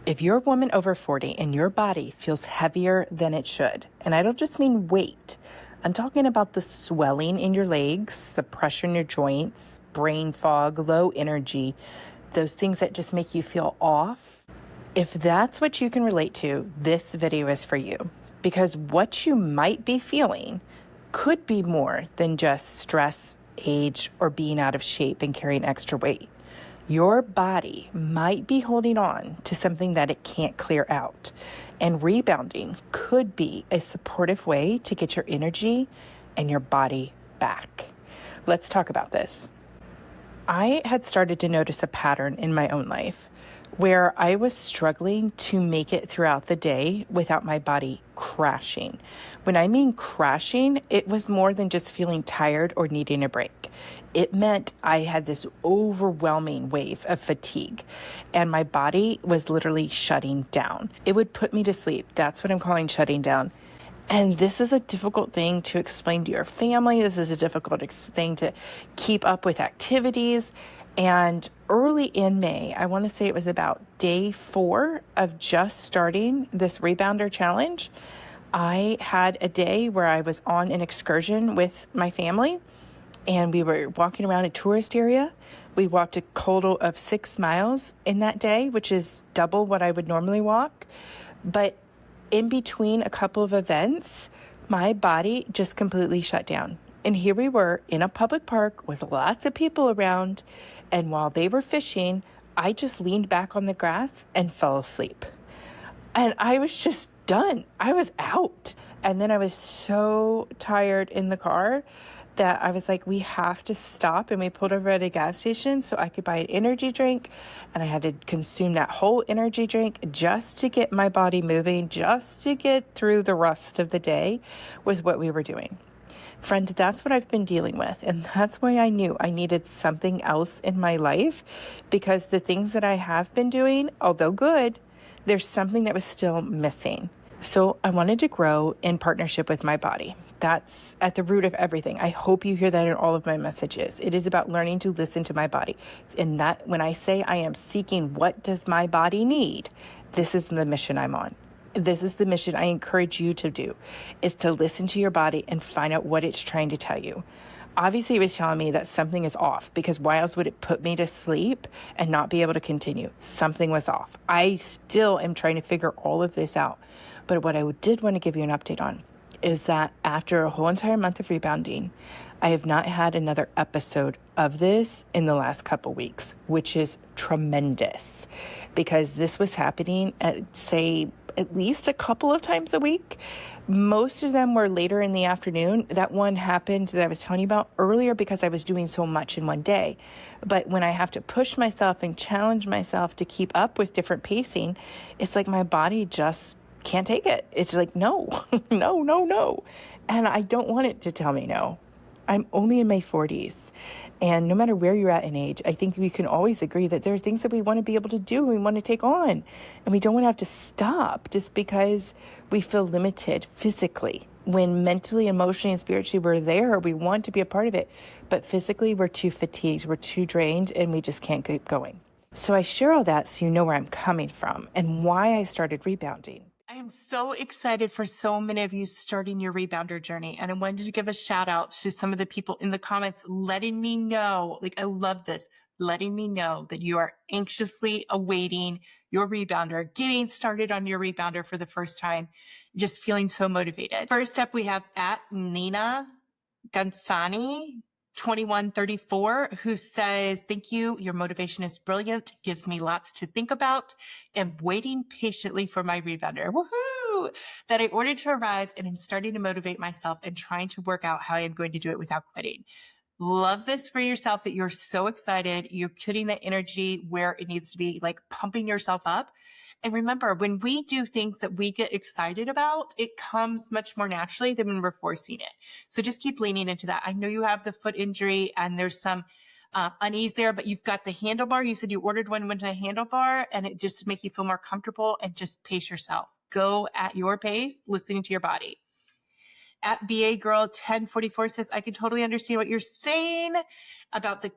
If you're a woman over 40 and your body feels heavier than it should, and I don't just mean weight, I'm talking about the swelling in your legs, the pressure in your joints, brain fog, low energy, those things that just make you feel off. If that's what you can relate to, this video is for you, because what you might be feeling could be more than just stress, age, or being out of shape and carrying extra weight. Your body might be holding on to something that it can't clear out, and rebounding could be a supportive way to get your energy and your body back. Let's talk about this. I had started to notice a pattern in my own life where I was struggling to make it throughout the day without my body crashing. When I mean crashing, it was more than just feeling tired or needing a break. It meant I had this overwhelming wave of fatigue and my body was literally shutting down. It would put me to sleep. That's what I'm calling shutting down. And this is a difficult thing to explain to your family. This is a difficult thing to keep up with activities. And early in May, I want to say it was about day 4 of just starting this rebounder challenge, I had a day where I was on an excursion with my family and we were walking around a tourist area. We walked a total of 6 miles in that day, which is double what I would normally walk. But in between a couple of events, my body just completely shut down. And here we were in a public park with lots of people around. And while they were fishing, I just leaned back on the grass and fell asleep. And I was just done. I was out. And then I was so tired in the car that I was like, we have to stop. And we pulled over at a gas station so I could buy an energy drink. And I had to consume that whole energy drink just to get my body moving, just to get through the rest of the day with what we were doing. Friend, that's what I've been dealing with. And that's why I knew I needed something else in my life, because the things that I have been doing, although good, there's something that was still missing. So I wanted to grow in partnership with my body. That's at the root of everything. I hope you hear that in all of my messages. It is about learning to listen to my body. And that when I say I am seeking what does my body need, this is the mission I'm on. This is the mission I encourage you to do, is to listen to your body and find out what it's trying to tell you. Obviously, it was telling me that something is off, because why else would it put me to sleep and not be able to continue? Something was off. I still am trying to figure all of this out. But what I did want to give you an update on is that after a whole entire month of rebounding, I have not had another episode of this in the last couple weeks, which is tremendous, because this was happening at, say, at least a couple of times a week. Most of them were later in the afternoon. That one happened that I was telling you about earlier because I was doing so much in one day. But when I have to push myself and challenge myself to keep up with different pacing, it's like my body just can't take it. It's like, no, no. And I don't want it to tell me no. I'm only in my 40s. And no matter where you're at in age, I think we can always agree that there are things that we want to be able to do, we want to take on. And we don't want to have to stop just because we feel limited physically. When mentally, emotionally, and spiritually we're there, we want to be a part of it. But physically, we're too fatigued, we're too drained, and we just can't keep going. So I share all that so you know where I'm coming from and why I started rebounding. I am so excited for so many of you starting your rebounder journey. And I wanted to give a shout out to some of the people in the comments letting me know, like, I love this, letting me know that you are anxiously awaiting your rebounder, getting started on your rebounder for the first time, just feeling so motivated. First up, we have at Nina Gansani 2134, who says, thank you. Your motivation is brilliant. Gives me lots to think about. And waiting patiently for my rebounder. Woohoo! That I ordered to arrive, and I'm starting to motivate myself and trying to work out how I'm going to do it without quitting. Love this for yourself, that you're so excited. You're putting the energy where it needs to be, like pumping yourself up. And remember, when we do things that we get excited about, it comes much more naturally than when we're forcing it. So just keep leaning into that. I know you have the foot injury and there's some unease there, but you've got the handlebar. You said you ordered one with a handlebar, and it just to make you feel more comfortable, and just pace yourself. Go at your pace, listening to your body. At BA Girl 1044 says, I can totally understand what you're saying about the,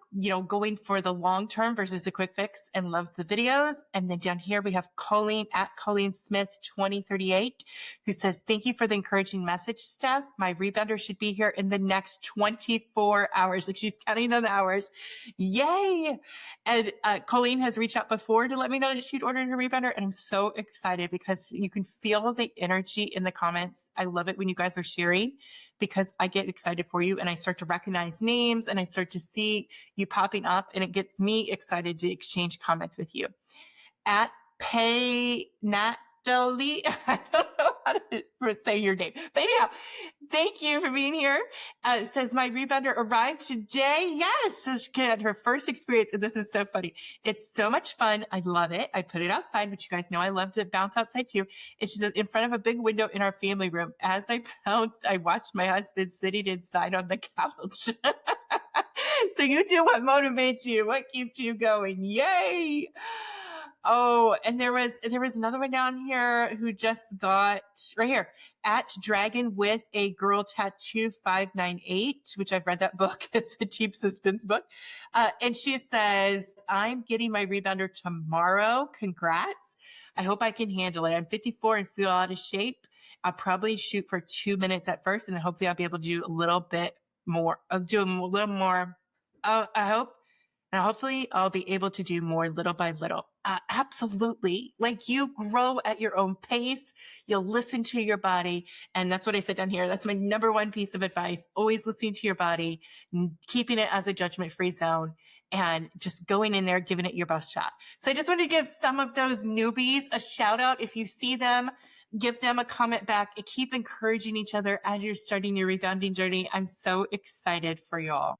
going for the long term versus the quick fix, and loves the videos. And then down here we have Colleen at Colleen Smith 2038, who says, thank you for the encouraging message, Steph. My rebounder should be here in the next 24 hours. Like, she's counting the hours. Yay. And Colleen has reached out before to let me know that she'd ordered her rebounder. And I'm so excited because you can feel the energy in the comments. I love it when you guys are sharing, because I get excited for you and I start to recognize names and I start to see you popping up, and it gets me excited to exchange comments with you. At Pay Natalie, I don't know how to say your name, but anyhow, thank you for being here. It says, my rebounder arrived today. Yes, so she had her first experience, and this is so funny. It's so much fun. I love it. I put it outside, but you guys know I love to bounce outside too. And she says, in front of a big window in our family room. As I bounced, I watched my husband sitting inside on the couch. So you do what motivates you, what keeps you going. Yay. Oh, and there was another one down here who just got right here at Dragon with a Girl Tattoo 598, which I've read that book. It's a deep suspense book. And she says, I'm getting my rebounder tomorrow. Congrats. I hope I can handle it. I'm 54 and feel out of shape. I'll probably shoot for 2 minutes at first, and hopefully I'll be able to do a little bit more. I'll do a little more. I hope. And hopefully I'll be able to do more little by little. Absolutely. Like, you grow at your own pace. You'll listen to your body. And that's what I said down here. That's my number one piece of advice. Always listening to your body, keeping it as a judgment-free zone, and just going in there, giving it your best shot. So I just want to give some of those newbies a shout out. If you see them, give them a comment back, and keep encouraging each other as you're starting your rebounding journey. I'm so excited for y'all.